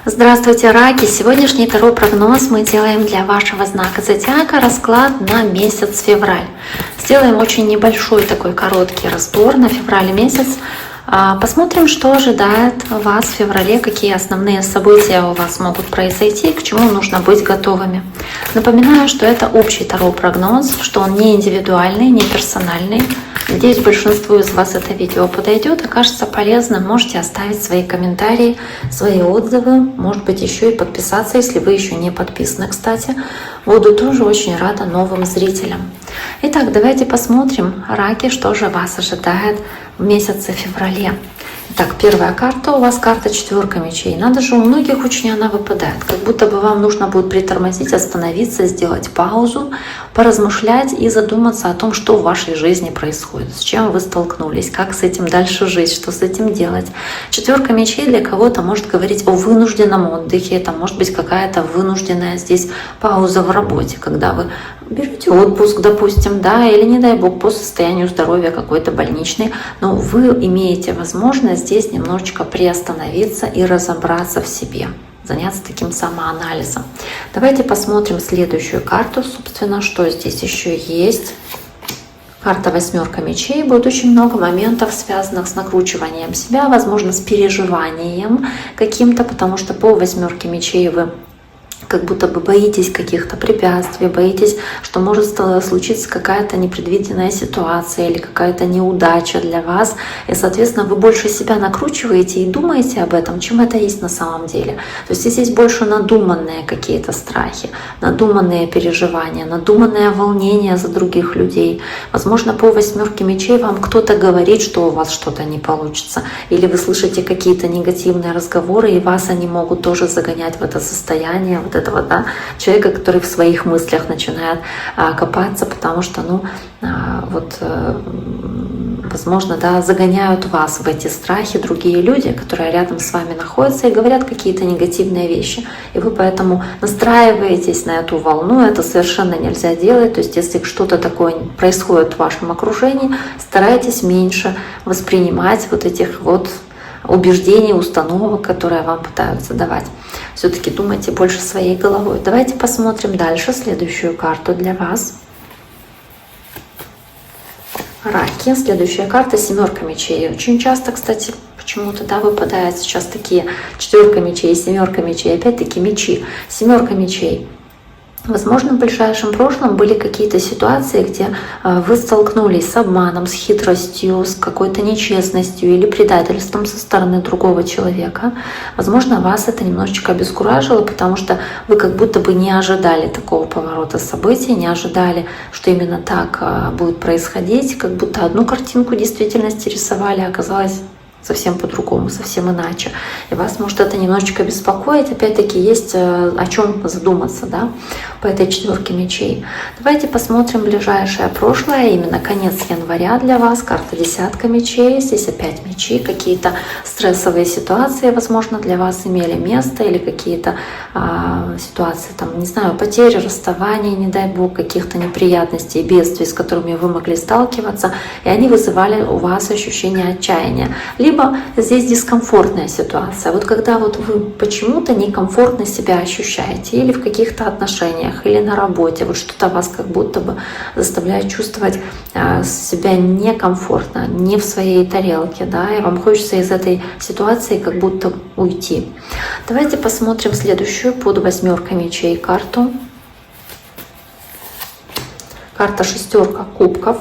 Здравствуйте, раки! Сегодняшний Таро прогноз мы делаем для вашего знака зодиака, расклад на месяц февраль. Сделаем очень небольшой такой короткий разбор на февраль месяц. Посмотрим, что ожидает вас в феврале, какие основные события у вас могут произойти, к чему нужно быть готовыми. Напоминаю, что это общий Таро прогноз, что он не индивидуальный, не персональный. Надеюсь, большинству из вас это видео подойдет, окажется полезным. Можете оставить свои комментарии, свои отзывы, может быть, еще и подписаться, если вы еще не подписаны, кстати. Буду тоже очень рада новым зрителям. Итак, давайте посмотрим, раки, что же вас ожидает в месяце феврале. Итак, первая карта у вас карта четверка мечей. Надо же, у многих очень она выпадает. Как будто бы вам нужно будет притормозить, остановиться, сделать паузу, поразмышлять и задуматься о том, что в вашей жизни происходит, с чем вы столкнулись, как с этим дальше жить, что с этим делать. Четверка мечей для кого-то может говорить о вынужденном отдыхе, это может быть какая-то вынужденная здесь пауза в работе, когда вы берете отпуск, допустим, да, или, не дай бог, по состоянию здоровья какой-то больничный, но вы имеете возможность здесь немножечко приостановиться и разобраться в себе, заняться таким самоанализом. Давайте посмотрим следующую карту, собственно, что здесь еще есть. Карта восьмерка мечей. Будет очень много моментов, связанных с накручиванием себя, возможно, с переживанием каким-то, потому что по восьмерке мечей вы как будто бы боитесь каких-то препятствий, боитесь, что может случиться какая-то непредвиденная ситуация или какая-то неудача для вас. И, соответственно, вы больше себя накручиваете и думаете об этом, чем это есть на самом деле. То есть здесь больше надуманные какие-то страхи, надуманные переживания, надуманное волнение за других людей. Возможно, по восьмерке мечей вам кто-то говорит, что у вас что-то не получится. Или вы слышите какие-то негативные разговоры, и вас они могут тоже загонять в это состояние, вот этого, да, человека, который в своих мыслях начинает копаться, потому что, возможно, да, загоняют вас в эти страхи другие люди, которые рядом с вами находятся и говорят какие-то негативные вещи. И вы поэтому настраиваетесь на эту волну, это совершенно нельзя делать. То есть если что-то такое происходит в вашем окружении, старайтесь меньше воспринимать вот этих вот убеждений, установок, которые вам пытаются давать. Все-таки думайте больше своей головой. Давайте посмотрим дальше следующую карту для вас. Раки. Следующая карта семерка мечей. Очень часто, кстати, почему-то, да, выпадают сейчас такие четверка мечей, семерка мечей, опять-таки мечи. Семерка мечей. Возможно, в ближайшем прошлом были какие-то ситуации, где вы столкнулись с обманом, с хитростью, с какой-то нечестностью или предательством со стороны другого человека. Возможно, вас это немножечко обескуражило, потому что вы как будто бы не ожидали такого поворота событий, не ожидали, что именно так будет происходить, как будто одну картинку действительности рисовали, а оказалось совсем по-другому, совсем иначе. И вас может это немножечко беспокоить. Опять-таки есть о чем задуматься, да, по этой четверке мечей. Давайте посмотрим ближайшее прошлое, именно конец января для вас. Карта десятка мечей. Здесь опять мечи. Какие-то стрессовые ситуации, возможно, для вас имели место, или какие-то ситуации, там, не знаю, потери, расставания, не дай бог, каких-то неприятностей, бедствий, с которыми вы могли сталкиваться, и они вызывали у вас ощущение отчаяния. Либо здесь дискомфортная ситуация. Вот когда вот вы почему-то некомфортно себя ощущаете, или в каких-то отношениях, или на работе, вот что-то вас как будто бы заставляет чувствовать себя некомфортно, не в своей тарелке, да, и вам хочется из этой ситуации как будто уйти. Давайте посмотрим следующую под восьмеркой мечей карту. Карта шестерка кубков.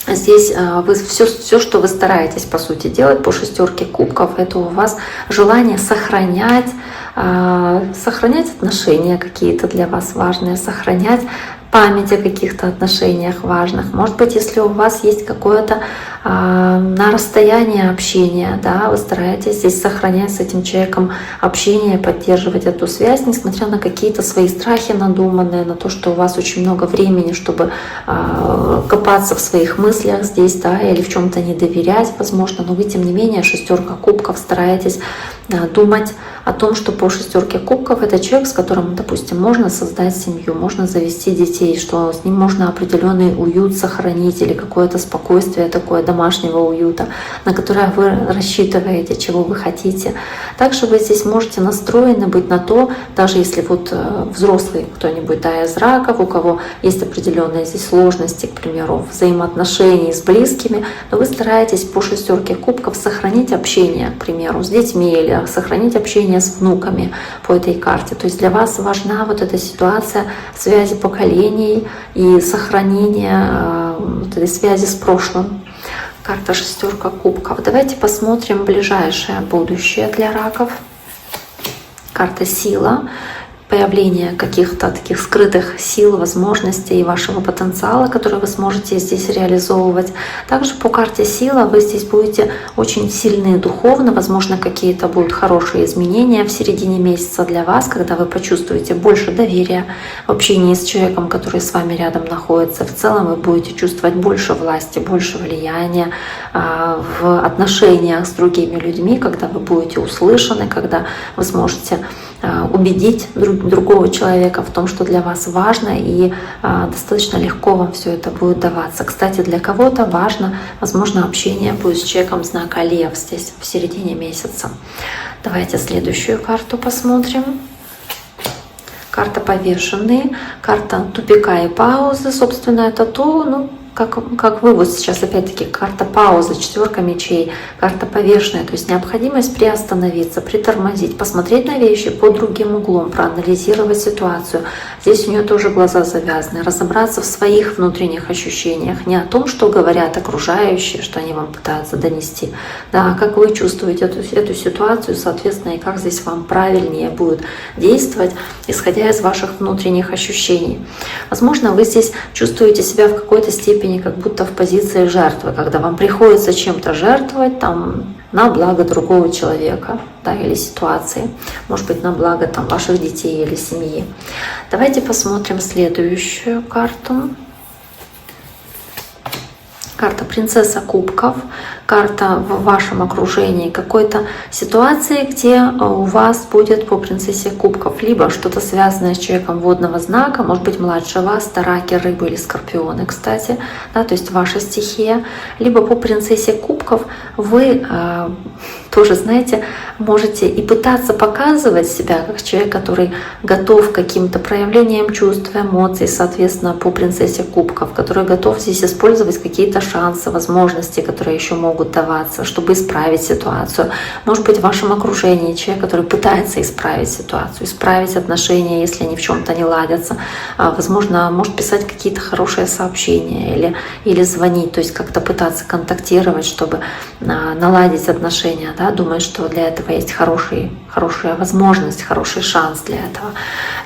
Здесь вы все, что вы стараетесь, по сути, делать по шестерке кубков, это у вас желание сохранять отношения какие-то для вас важные, сохранять память о каких-то отношениях важных. Может быть, если у вас есть какое-то на расстоянии общение, да, вы стараетесь здесь сохранять с этим человеком общение, поддерживать эту связь, несмотря на какие-то свои страхи надуманные, на то, что у вас очень много времени, чтобы копаться в своих мыслях здесь, да, или в чем-то не доверять, возможно, но вы, тем не менее, шестерка кубков, стараетесь думать о том, что по шестерке кубков это человек, с которым, допустим, можно создать семью, можно завести детей, что с ним можно определенный уют сохранить или какое-то спокойствие такое домашнего уюта, на которое вы рассчитываете, чего вы хотите. Также вы здесь можете настроены быть на то, даже если вот взрослый кто-нибудь, да, из раков, у кого есть определенные здесь сложности, к примеру, взаимоотношений с близкими, но вы стараетесь по шестерке кубков сохранить общение, к примеру, с детьми или сохранить общение с внуками по этой карте. То есть для вас важна вот эта ситуация связи поколений и сохранения вот этой связи с прошлым. Карта шестерка кубков. Давайте посмотрим ближайшее будущее для раков. Карта сила. Появление каких-то таких скрытых сил, возможностей и вашего потенциала, который вы сможете здесь реализовывать. Также по карте сила вы здесь будете очень сильны духовно, возможно, какие-то будут хорошие изменения в середине месяца для вас, когда вы почувствуете больше доверия в общении с человеком, который с вами рядом находится. В целом вы будете чувствовать больше власти, больше влияния в отношениях с другими людьми, когда вы будете услышаны, когда вы сможете убедить другого человека в том, что для вас важно, и достаточно легко вам все это будет даваться. Кстати, для кого-то важно, возможно, общение будет с человеком знака Лев здесь в середине месяца. Давайте следующую карту посмотрим. Карта повешенный, карта тупика и паузы. Собственно, это то, как вы вот сейчас, опять-таки, карта паузы, четверка мечей, карта повешенная, то есть необходимость приостановиться, притормозить, посмотреть на вещи под другим углом, проанализировать ситуацию. Здесь у нее тоже глаза завязаны, разобраться в своих внутренних ощущениях, не о том, что говорят окружающие, что они вам пытаются донести, да, а как вы чувствуете эту ситуацию, соответственно, и как здесь вам правильнее будет действовать, исходя из ваших внутренних ощущений. Возможно, вы здесь чувствуете себя в какой-то степени как будто в позиции жертвы, когда вам приходится чем-то жертвовать там, на благо другого человека, да, или ситуации, может быть, на благо там, ваших детей или семьи. Давайте посмотрим следующую карту. Карта принцесса кубков, карта в вашем окружении какой-то ситуации, где у вас будет по принцессе кубков либо что-то связанное с человеком водного знака, может быть, младше вас, раки, рыбы или скорпионы, кстати, да, то есть ваша стихия, либо по принцессе кубков вы тоже, знаете, можете и пытаться показывать себя как человек, который готов к каким-то проявлениям чувств, эмоций, соответственно, по принцессе кубков, который готов здесь использовать какие-то шансы, возможности, которые еще могут даваться, чтобы исправить ситуацию. Может быть, в вашем окружении человек, который пытается исправить ситуацию, исправить отношения, если они в чем-то не ладятся. Возможно, может писать какие-то хорошие сообщения или звонить, то есть как-то пытаться контактировать, чтобы наладить отношения, да, думать, что для этого есть хорошая возможность, хороший шанс для этого.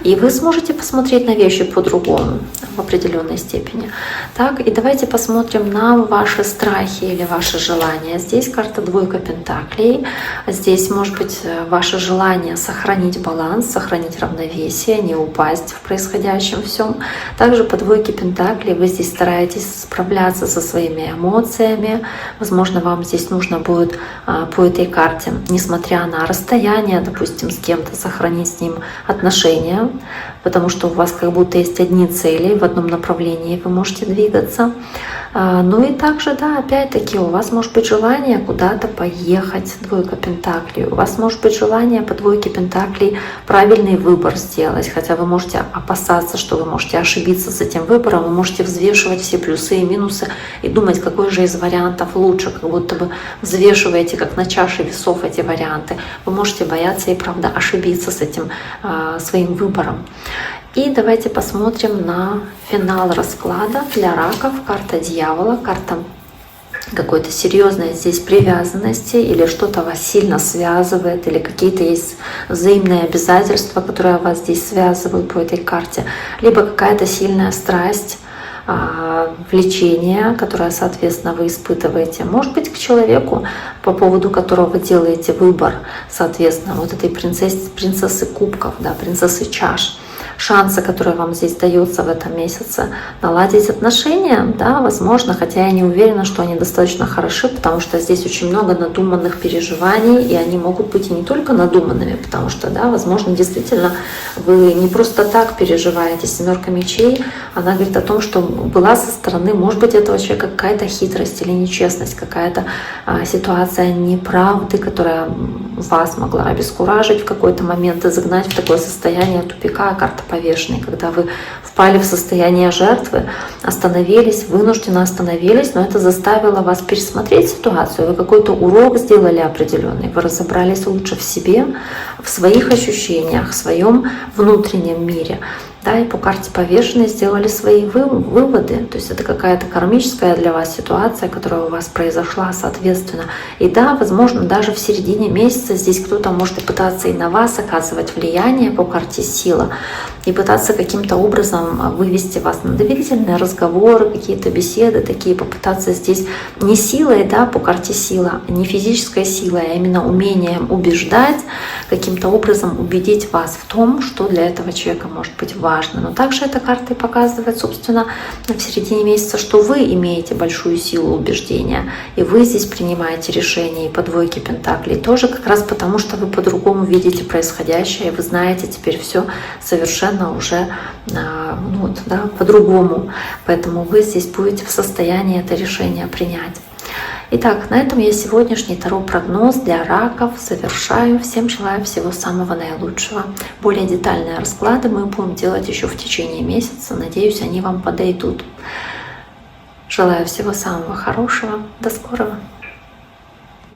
И вы сможете посмотреть на вещи по-другому в определенной степени. Так, и давайте посмотрим на ваши страхи или ваши желания. Здесь карта двойка пентаклей. Здесь может быть ваше желание сохранить баланс, сохранить равновесие, не упасть в происходящем всем. Также по двойке пентаклей вы здесь стараетесь справляться со своими эмоциями. Возможно, вам здесь нужно будет по этой карте, несмотря на расстояние, допустим, с кем-то, сохранить с ним отношения, потому что у вас как будто есть одни цели, в одном направлении вы можете двигаться. Ну и также, да, опять-таки, у вас может быть желание куда-то поехать, двойка пентаклей. У вас может быть желание по двойке пентаклей правильный выбор сделать, хотя вы можете опасаться, что вы можете ошибиться с этим выбором, вы можете взвешивать все плюсы и минусы и думать, какой же из вариантов лучше, как будто бы взвешиваете, как на чаше весов, эти варианты. Вы можете бояться и, правда, ошибиться с этим своим выбором. И давайте посмотрим на финал расклада для раков. Карта дьявола, карта какой-то серьезной здесь привязанности, или что-то вас сильно связывает, или какие-то есть взаимные обязательства, которые вас здесь связывают по этой карте, либо какая-то сильная страсть, влечение, которое, соответственно, вы испытываете, может быть, к человеку, по поводу которого вы делаете выбор, соответственно, вот этой принцессы кубков, да, принцессы чаш. шансы, которые вам здесь даются в этом месяце, наладить отношения, да, возможно, хотя я не уверена, что они достаточно хороши, потому что здесь очень много надуманных переживаний, и они могут быть и не только надуманными, потому что, да, возможно, действительно вы не просто так переживаете. Семерка мечей, она говорит о том, что была со стороны, может быть, этого человека какая-то хитрость или нечестность, какая-то ситуация неправды, которая вас могла обескуражить в какой-то момент и загнать в такое состояние тупика, карта повешенной, когда вы впали в состояние жертвы, остановились, вынужденно остановились, но это заставило вас пересмотреть ситуацию, вы какой-то урок сделали определенный, вы разобрались лучше в себе, в своих ощущениях, в своем внутреннем мире. Да, и по карте повешенной сделали свои выводы. То есть это какая-то кармическая для вас ситуация, которая у вас произошла, соответственно. И да, возможно, даже в середине месяца здесь кто-то может пытаться и на вас оказывать влияние по карте сила, и пытаться каким-то образом вывести вас на доверительные разговоры, какие-то беседы такие, попытаться здесь не силой, да, по карте сила, не физической силой, а именно умением убеждать, каким-то образом убедить вас в том, что для этого человека может быть важно. Но также эта карта и показывает, собственно, в середине месяца, что вы имеете большую силу убеждения, и вы здесь принимаете решения, и по двойке пентаклей тоже как раз потому, что вы по-другому видите происходящее, и вы знаете теперь все совершенно уже по-другому. Поэтому вы здесь будете в состоянии это решение принять. Итак, на этом я сегодняшний таро-прогноз для раков завершаю. Всем желаю всего самого наилучшего. Более детальные расклады мы будем делать еще в течение месяца. Надеюсь, они вам подойдут. Желаю всего самого хорошего. До скорого!